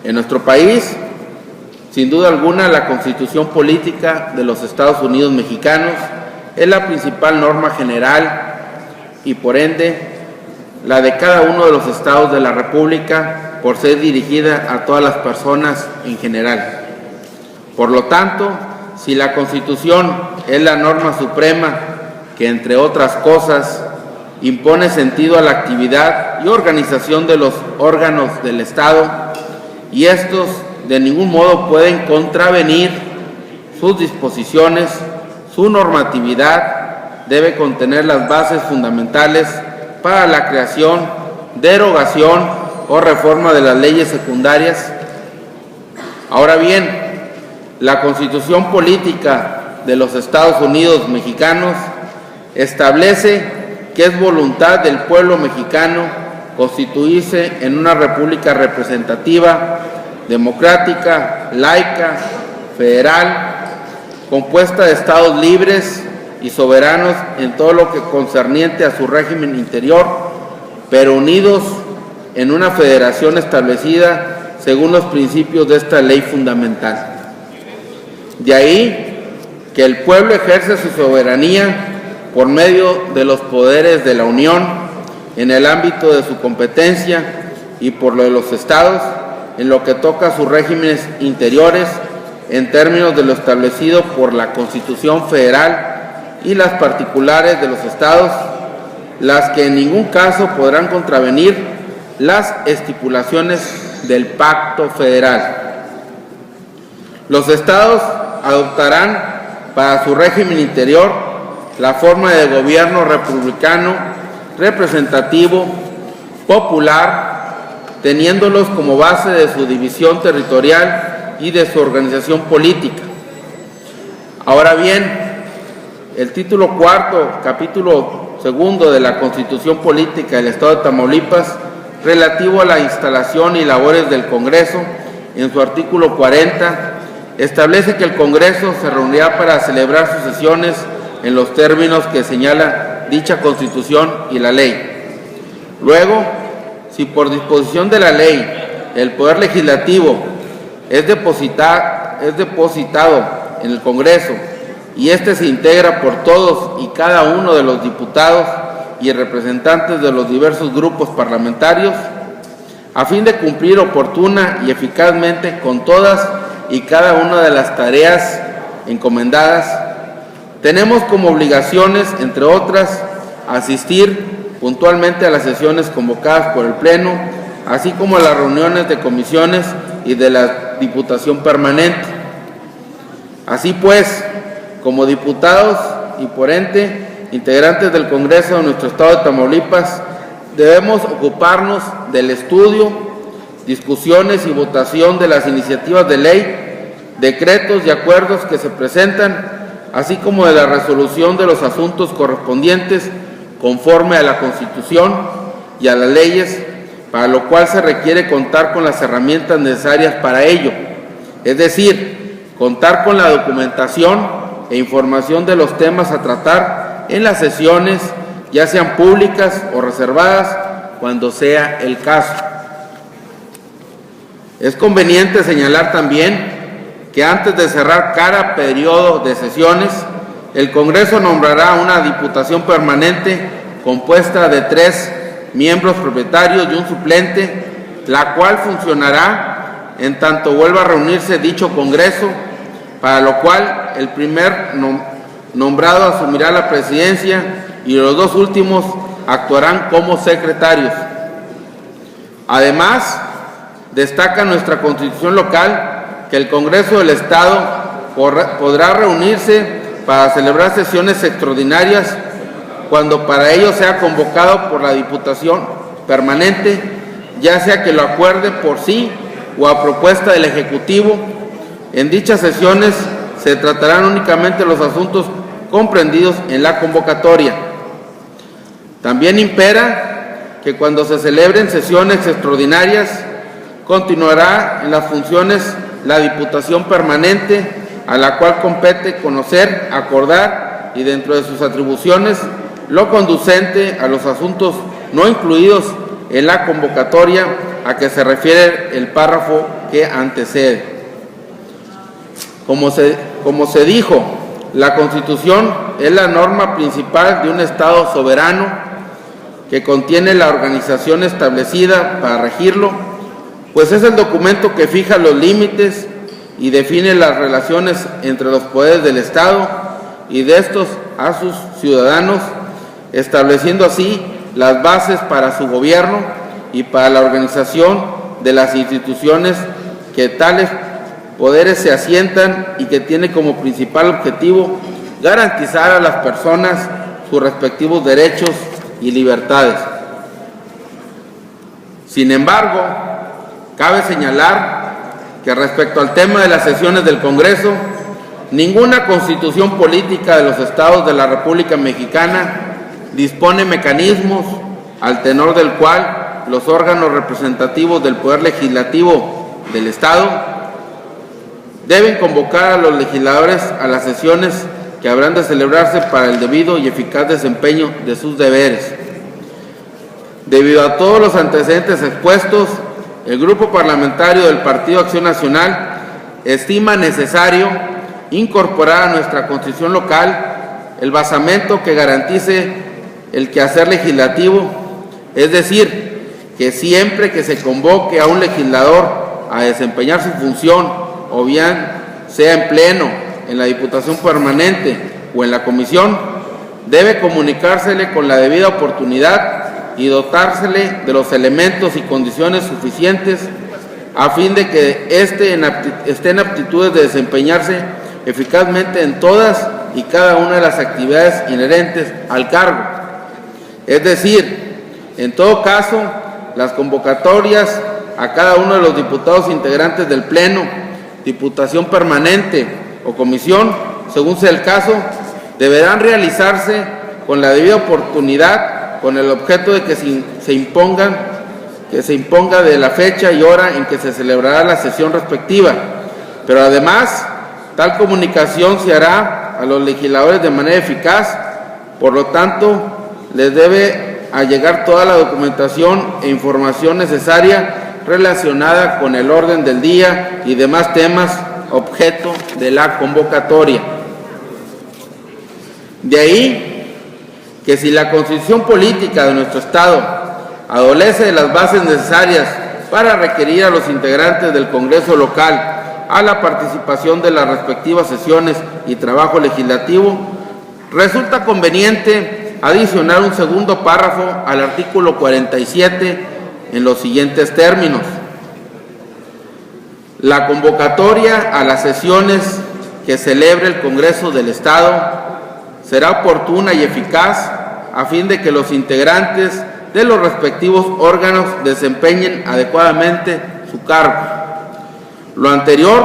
En nuestro país, sin duda alguna, la Constitución Política de los Estados Unidos Mexicanos es la principal norma general y, por ende, la de cada uno de los estados de la República, por ser dirigida a todas las personas en general. Por lo tanto, si la Constitución es la norma suprema que, entre otras cosas, impone sentido a la actividad y organización de los órganos del Estado, y estos de ningún modo pueden contravenir sus disposiciones, su normatividad debe contener las bases fundamentales para la creación, derogación o reforma de las leyes secundarias. Ahora bien, la Constitución Política de los Estados Unidos Mexicanos establece que es voluntad del pueblo mexicano constituirse en una república representativa, democrática, laica, federal, compuesta de estados libres y soberanos en todo lo que concerniente a su régimen interior, pero unidos en una federación establecida según los principios de esta ley fundamental. De ahí que el pueblo ejerce su soberanía por medio de los poderes de la Unión en el ámbito de su competencia y por lo de los estados en lo que toca a sus regímenes interiores en términos de lo establecido por la Constitución Federal y las particulares de los estados, las que en ningún caso podrán contravenir las estipulaciones del Pacto Federal. Los estados adoptarán para su régimen interior la forma de gobierno republicano, representativo, popular, teniéndolos como base de su división territorial y de su organización política. Ahora bien, el título cuarto, capítulo segundo de la Constitución Política del Estado de Tamaulipas, relativo a la instalación y labores del Congreso, en su artículo 40, establece que el Congreso se reunirá para celebrar sus sesiones en los términos que señala dicha Constitución y la ley. Luego, si por disposición de la ley el Poder Legislativo es depositado en el Congreso y éste se integra por todos y cada uno de los diputados y representantes de los diversos grupos parlamentarios, a fin de cumplir oportuna y eficazmente con todas y cada una de las tareas encomendadas, tenemos como obligaciones, entre otras, asistir puntualmente a las sesiones convocadas por el Pleno, así como a las reuniones de comisiones y de la Diputación Permanente. Así pues, como diputados y por ende, integrantes del Congreso de nuestro Estado de Tamaulipas, debemos ocuparnos del estudio, discusiones y votación de las iniciativas de ley, decretos y acuerdos que se presentan, así como de la resolución de los asuntos correspondientes conforme a la Constitución y a las leyes, para lo cual se requiere contar con las herramientas necesarias para ello, es decir, contar con la documentación e información de los temas a tratar en las sesiones, ya sean públicas o reservadas, cuando sea el caso. Es conveniente señalar también que antes de cerrar cada periodo de sesiones, el Congreso nombrará una Diputación Permanente compuesta de 3 miembros propietarios y un suplente, la cual funcionará en tanto vuelva a reunirse dicho Congreso, para lo cual el primer nombrado asumirá la presidencia y los 2 últimos actuarán como secretarios. Además, destaca nuestra Constitución local que el Congreso del Estado podrá reunirse para celebrar sesiones extraordinarias cuando para ello sea convocado por la Diputación Permanente, ya sea que lo acuerde por sí o a propuesta del Ejecutivo. En dichas sesiones se tratarán únicamente los asuntos comprendidos en la convocatoria. También impera que cuando se celebren sesiones extraordinarias, continuará en las funciones la Diputación Permanente, a la cual compete conocer, acordar y dentro de sus atribuciones lo conducente a los asuntos no incluidos en la convocatoria a que se refiere el párrafo que que antecede. Como se dijo, la Constitución es la norma principal de un Estado soberano que contiene la organización establecida para regirlo, pues es el documento que fija los límites y define las relaciones entre los poderes del Estado y de estos a sus ciudadanos, estableciendo así las bases para su gobierno y para la organización de las instituciones que tales poderes se asientan y que tiene como principal objetivo garantizar a las personas sus respectivos derechos y libertades. Sin embargo, cabe señalar que respecto al tema de las sesiones del Congreso, ninguna constitución política de los estados de la República Mexicana dispone mecanismos al tenor del cual los órganos representativos del Poder Legislativo del Estado deben convocar a los legisladores a las sesiones que habrán de celebrarse para el debido y eficaz desempeño de sus deberes. Debido a todos los antecedentes expuestos, el Grupo Parlamentario del Partido Acción Nacional estima necesario incorporar a nuestra Constitución local el basamento que garantice el quehacer legislativo, es decir, que siempre que se convoque a un legislador a desempeñar su función, o bien sea en pleno, en la Diputación Permanente o en la Comisión, debe comunicársele con la debida oportunidad y dotársele de los elementos y condiciones suficientes a fin de que esté en aptitudes de desempeñarse eficazmente en todas y cada una de las actividades inherentes al cargo. Es decir, en todo caso, las convocatorias a cada uno de los diputados integrantes del Pleno, Diputación Permanente o Comisión, según sea el caso, deberán realizarse con la debida oportunidad, con el objeto de que se imponga de la fecha y hora en que se celebrará la sesión respectiva. Pero además, tal comunicación se hará a los legisladores de manera eficaz, por lo tanto, les debe allegar toda la documentación e información necesaria relacionada con el orden del día y demás temas objeto de la convocatoria. De ahí que si la constitución política de nuestro Estado adolece de las bases necesarias para requerir a los integrantes del Congreso local a la participación de las respectivas sesiones y trabajo legislativo, resulta conveniente adicionar un segundo párrafo al artículo 47 en los siguientes términos: la convocatoria a las sesiones que celebre el Congreso del Estado será oportuna y eficaz a fin de que los integrantes de los respectivos órganos desempeñen adecuadamente su cargo. Lo anterior,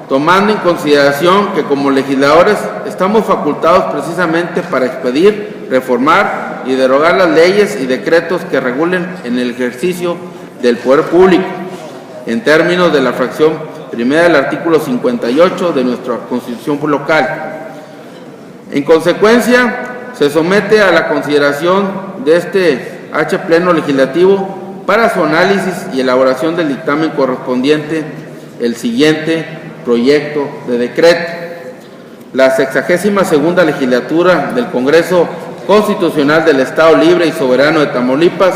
tomando en consideración que como legisladores estamos facultados precisamente para expedir, reformar y derogar las leyes y decretos que regulen en el ejercicio del poder público, en términos de la fracción primera del artículo 58 de nuestra Constitución local. En consecuencia, se somete a la consideración de este Pleno Legislativo para su análisis y elaboración del dictamen correspondiente el siguiente proyecto de decreto. La 62ª legislatura del Congreso Constitucional del Estado Libre y Soberano de Tamaulipas,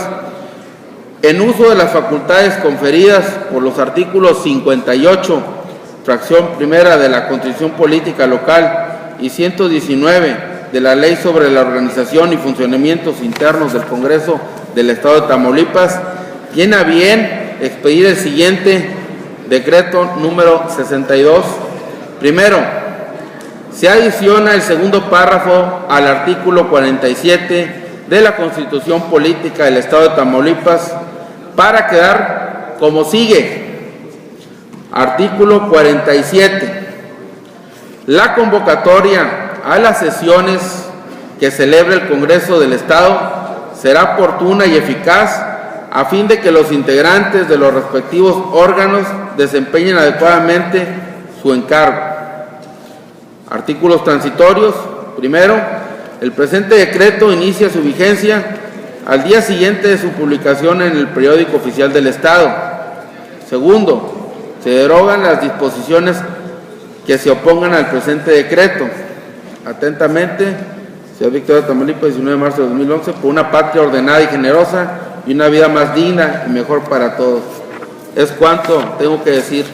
en uso de las facultades conferidas por los artículos 58, fracción primera de la Constitución Política Local y 119 de la Ley sobre la Organización y Funcionamientos Internos del Congreso del Estado de Tamaulipas, tiene a bien expedir el siguiente decreto número 62. Primero, se adiciona el segundo párrafo al artículo 47 de la Constitución Política del Estado de Tamaulipas para quedar como sigue. Artículo 47. La convocatoria a las sesiones que celebre el Congreso del Estado será oportuna y eficaz a fin de que los integrantes de los respectivos órganos desempeñen adecuadamente su encargo. Artículos transitorios. Primero, el presente decreto inicia su vigencia al día siguiente de su publicación en el Periódico Oficial del Estado. Segundo, Se derogan las disposiciones que se opongan al presente decreto. Atentamente, Ciudad Victoria, Tamaulipas, 19 de marzo de 2011, por una patria ordenada y generosa y una vida más digna y mejor para todos. Es cuanto tengo que decir.